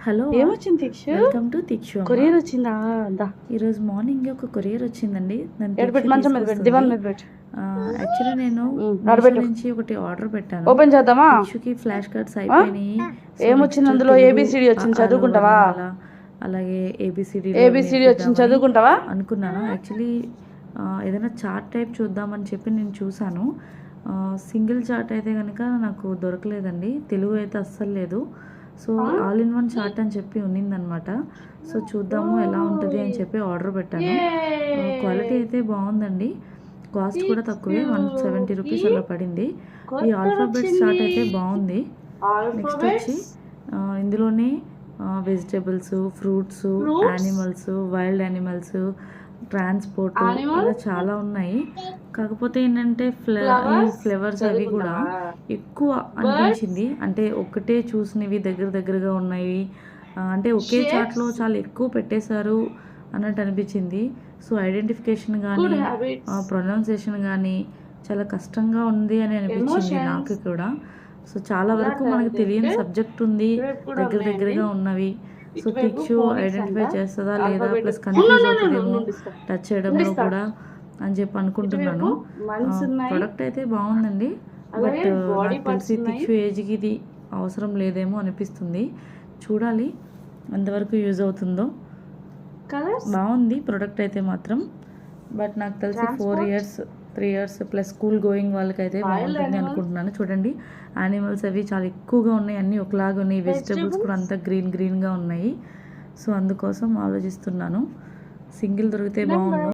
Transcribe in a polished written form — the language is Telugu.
హలో ఏమొచ్చింది దీక్ష? వెల్కమ్ టు తిక్షు కొరియర్ వచ్చిందా? ఈరోజు మార్నింగ్ ఒక కొరియర్ వచ్చిందండి. మంచం మీద పెట్టు, దివాన్ మీద పెట్టు. యాక్చువల్లీ నేను పెట్టు నుంచి ఒకటి ఆర్డర్ పెట్టాను. ఓపెన్ చేద్దామా? తిక్షుకి ఫ్లాష్ కార్డ్స్ అయిపోయినాయి. ఏమొచ్చింది అందులో? ఏబిసిడి వచ్చింది, చదువుకుంటావా? అలాగే ఏబిసిడి వచ్చింది, చదువుకుంటావా అనుకున్నాను. యాక్చువల్లీ ఏదైనా చార్ట్ టైప్ చూద్దామని చెప్పి నేను చూశాను. సింగిల్ చార్ట్ అయితే కనుక నాకు దొరకలేదండి. తెలుగు అయితే అస్సలు లేదు. So all in one chart అని చెప్పి ఉన్నిందనమాట. సో చూద్దాము ఎలా ఉంటుంది అని చెప్పి ఆర్డర్ పెట్టాను. క్వాలిటీ అయితే బాగుందండి. కాస్ట్ కూడా తక్కువే, 170 రూపీస్ అలా పడింది. ఈ ఆల్ఫాబెట్స్ చార్ట్ అయితే బాగుంది. నెక్స్ట్ వచ్చి ఇందులోనే vegetables, fruits, animals, wild animals, transport ఇలా చాలా ఉన్నాయి. కాకపోతే ఏంటంటే ఈ ఫ్లేవర్స్ అవి కూడా ఎక్కువ అనిపించింది. అంటే ఒకటే చూసినవి దగ్గరగా ఉన్నాయి. అంటే ఒకే చాట్లో చాలా ఎక్కువ పెట్టేశారు అన్నట్టు అనిపించింది. సో ఐడెంటిఫికేషన్ కానీ ప్రొనౌన్సియేషన్ కానీ చాలా కష్టంగా ఉంది అని అనిపించింది నాకు కూడా. సో చాలా వరకు మనకు తెలియని సబ్జెక్ట్ ఉంది, దగ్గరగా ఉన్నవి. సో తిక్షు ఐడెంటిఫై చేస్తుందా లేదా, ప్లస్ కన్ఫ్యూజ్ అవుతుందేమో టచ్ చేయడంలో కూడా అని చెప్పి అనుకుంటున్నాను. ప్రొడక్ట్ అయితే బాగుందండి. బట్ నాకు తెలిసి తిక్షు ఏజ్కి ఇది అవసరం లేదేమో అనిపిస్తుంది. చూడాలి ఎంతవరకు యూజ్ అవుతుందో. బాగుంది ప్రొడక్ట్ అయితే మాత్రం. బట్ నాకు తెలిసి 4 years 3 years plus school going వాళ్ళకైతే బాగుంటుంది అనుకుంటున్నాను. చూడండి యానిమల్స్ అవి చాలా ఎక్కువగా ఉన్నాయి, అన్నీ ఒకలాగా ఉన్నాయి. వెజిటేబుల్స్ కూడా అంతా గ్రీన్గా ఉన్నాయి. సో అందుకోసం ఆలోచిస్తున్నాను సింగిల్ దొరికితే బాగుండు.